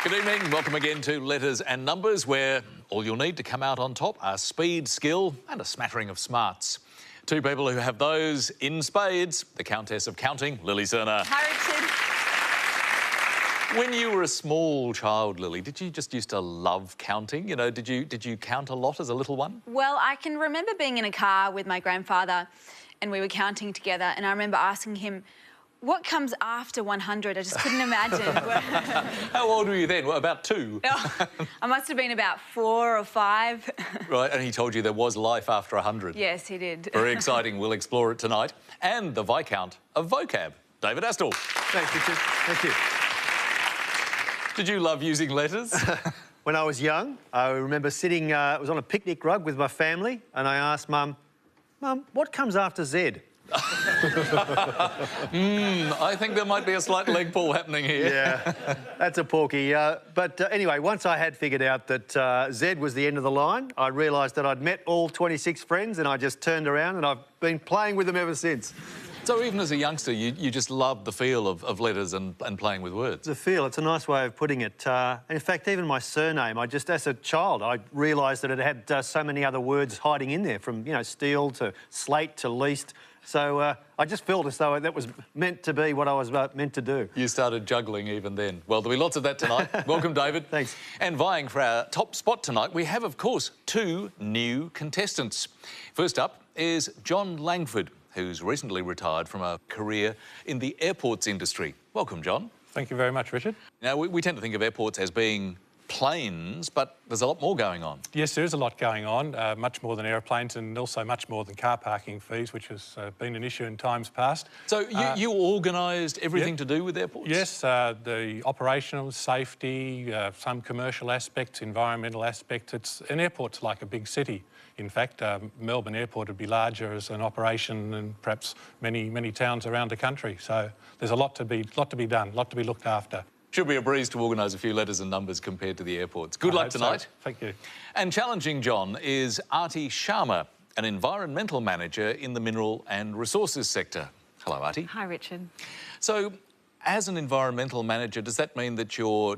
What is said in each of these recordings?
Good evening. Welcome again to Letters and Numbers, where all you'll need to come out on top are speed, skill and a smattering of smarts. Two people who have those in spades. The Countess of Counting, Lily Serna. Hi, Richard. When you were a small child, Lily, did you just used to love counting? You know, did you count a lot as a little one? Well, I can remember being in a car with my grandfather and we were counting together, and I remember asking him, what comes after 100? I just couldn't imagine. How old were you then? Well, about 2? Oh, I must have been about 4 or 5. Right, and he told you there was life after 100. Yes, he did. Very exciting. We'll explore it tonight. And the Viscount of Vocab, David Astle. Thanks, Richard. Thank you. Did you love using letters? When I was young, I remember sitting, I was on a picnic rug with my family, and I asked Mum, what comes after Z? I think there might be a slight leg pull happening here. Yeah, that's a porky. But anyway, once I had figured out that Z was the end of the line, I realised that I'd met all 26 friends, and I just turned around and I've been playing with them ever since. So even as a youngster, you just loved the feel of letters and playing with words? It's a feel. It's a nice way of putting it. And in fact, even my surname, as a child, I realised that it had so many other words hiding in there, from, you know, steel to slate to least. So I just felt as though that was meant to be what I was meant to do. You started juggling even then. Well, there'll be lots of that tonight. Welcome, David. Thanks. And vying for our top spot tonight, we have, of course, 2 new contestants. First up is John Langford, who's recently retired from a career in the airports industry. Welcome, John. Thank you very much, Richard. Now, we tend to think of airports as being planes, but there's a lot more going on. Yes, there is a lot going on, much more than aeroplanes, and also much more than car parking fees, which has been an issue in times past. So you organised everything to do with airports? Yes, the operational, safety, some commercial aspects, environmental aspects. An airport's like a big city. In fact, Melbourne Airport would be larger as an operation than perhaps many towns around the country. So there's a lot to be done, a lot to be looked after. Should be a breeze to organise a few letters and numbers compared to the airports. Good luck tonight. So. Thank you. And challenging John is Arti Sharma, an environmental manager in the mineral and resources sector. Hello, Arti. Hi, Richard. So, as an environmental manager, does that mean that you're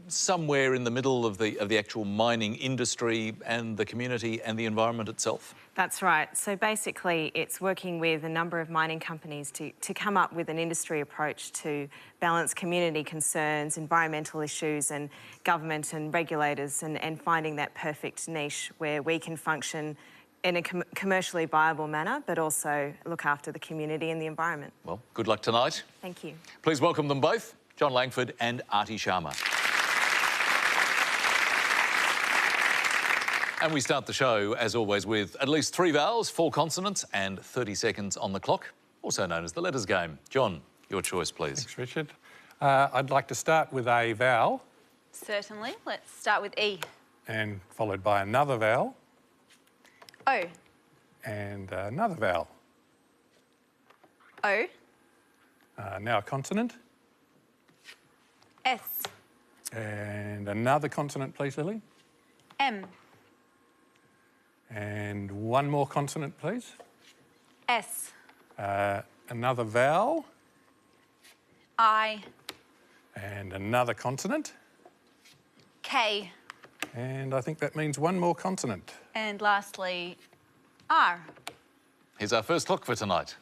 somewhere in the middle of the actual mining industry and the community and the environment itself? That's right. So basically it's working with a number of mining companies to come up with an industry approach to balance community concerns, environmental issues and government and regulators, and finding that perfect niche where we can function in a commercially viable manner but also look after the community and the environment. Well, good luck tonight. Thank you. Please welcome them both, John Langford and Arti Sharma. And we start the show, as always, with at least 3 vowels, 4 consonants and 30 seconds on the clock, also known as the letters game. John, your choice, please. Thanks, Richard. I'd like to start with a vowel. Certainly. Let's start with E. And followed by another vowel. O. And another vowel. O. Now a consonant. S. And another consonant, please, Lily. M. And one more consonant, please. S. Another vowel. I. And another consonant. K. And I think that means one more consonant. And lastly, R. Here's our first look for tonight.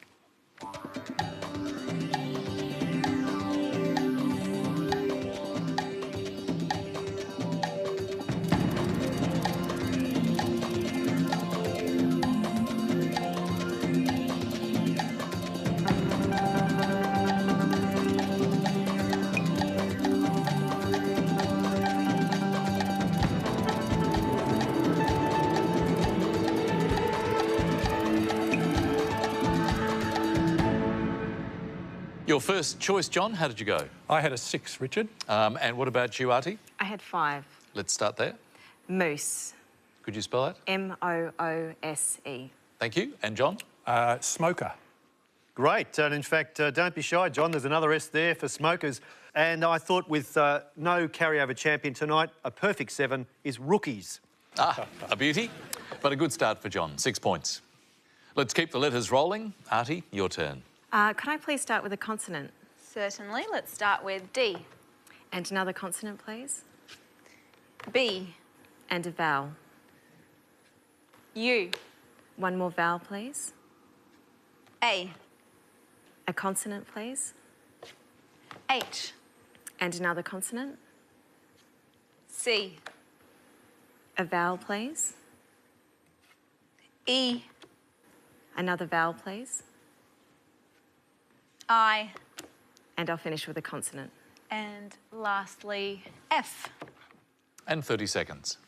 Your first choice, John, how did you go? I had a 6, Richard. And what about you, Arti? I had 5. Let's start there. Moose. Could you spell that? M-O-O-S-E. Thank you. And John? Smoker. Great. And in fact, don't be shy, John. There's another S there for smokers. And I thought with no carryover champion tonight, a perfect 7 is rookies. Ah, a beauty. But a good start for John. 6 points. Let's keep the letters rolling. Arti, your turn. Could I please start with a consonant? Certainly. Let's start with D. And another consonant, please? B. And a vowel. U. One more vowel, please. A. A consonant, please. H. And another consonant. C. A vowel, please. E. Another vowel, please. I. And I'll finish with a consonant. And lastly, F. And 30 seconds.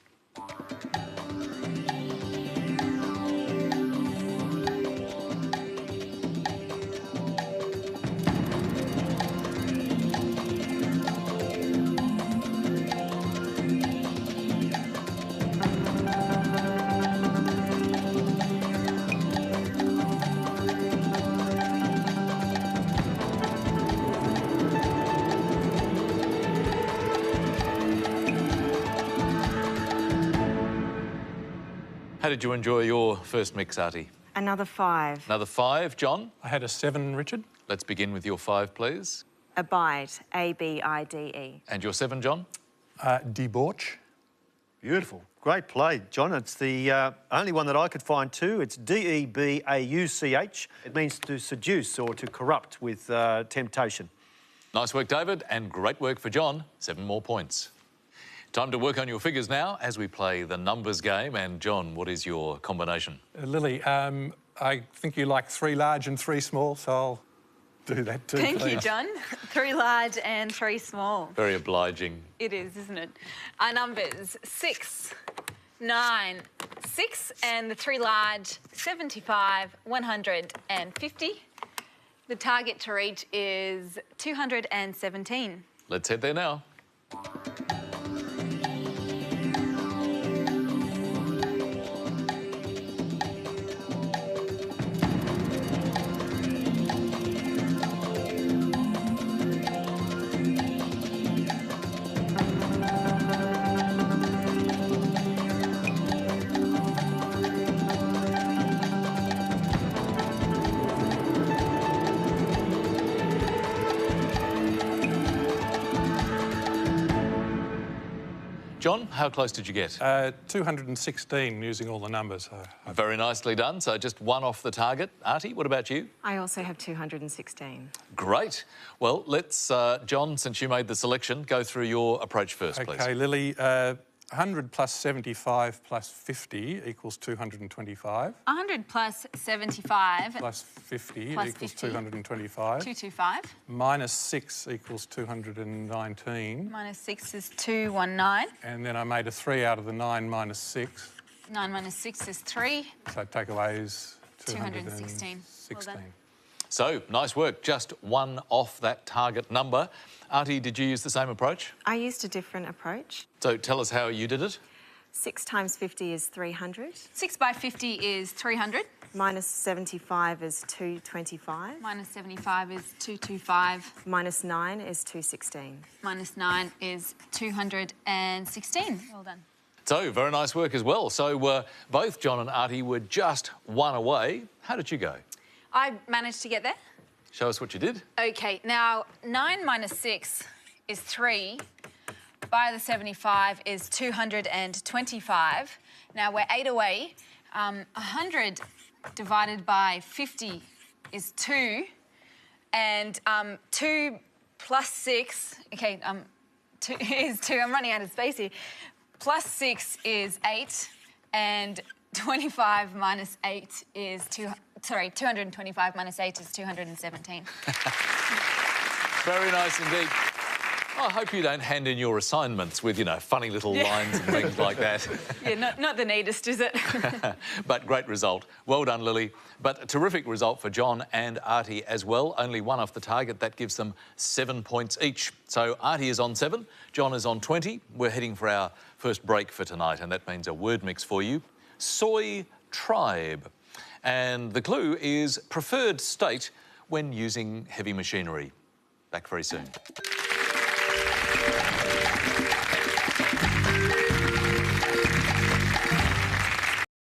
How did you enjoy your first mix, Arti? Another 5. Another 5. John, I had a 7, Richard. let's begin with your 5, please. Abide. A-B-I-D-E. And your 7, John? Debauch. Beautiful. Great play, John. It's the only one that I could find too. It's D-E-B-A-U-C-H. It means to seduce or to corrupt with temptation. Nice work, David, and great work for John. 7 more points. Time to work on your figures now as we play the numbers game. And John, what is your combination? Lily, I think you like 3 large and 3 small, so I'll do that too, Thank please. you, John. 3 large and 3 small. Very obliging. It is, isn't it? Our numbers 6, 9, 6, and the 3 large, 75, 150. The target to reach is 217. Let's head there now. John, how close did you get? 216 using all the numbers. Very nicely done. So just 1 off the target. Arti, what about you? I also have 216. Great. Well, let's, John, since you made the selection, go through your approach first, please. OK, Lily, 100 plus 75 plus 50 equals 225. 100 plus 75 Plus 50 Plus equals 50. 225. 225. Minus 6 equals 219. Minus 6 is 219. And then I made a 3 out of the 9 minus 6. 9 minus 6 is 3. So take away is 216. 216. Well done. So, nice work. Just 1 off that target number. Arti, did you use the same approach? I used a different approach. So tell us how you did it. 6 times 50 is 300. 6 by 50 is 300. Minus 75 is 225. Minus 75 is 225. Minus 9 is 216. Minus 9 is 216. Well done. So, very nice work as well. So, both John and Arti were just 1 away. How did you go? I managed to get there. Show us what you did. OK, now 9 minus 6 is 3. By the 75 is 225. Now we're 8 away. 100 divided by 50 is 2. And 2 plus 6, OK, 2 is 2. I'm running out of space here. Plus 6 is 8. And 25 minus 8 is 225 minus 8 is 217. Very nice indeed. I hope you don't hand in your assignments with, you know, funny little lines and things like that. Yeah, not the neatest, is it? But great result. Well done, Lily. But a terrific result for John and Arti as well. Only one off the target. That gives them 7 points each. So Arti is on 7, John is on 20. We're heading for our first break for tonight, and that means a word mix for you. Soy tribe. And the clue is preferred state when using heavy machinery. Back very soon.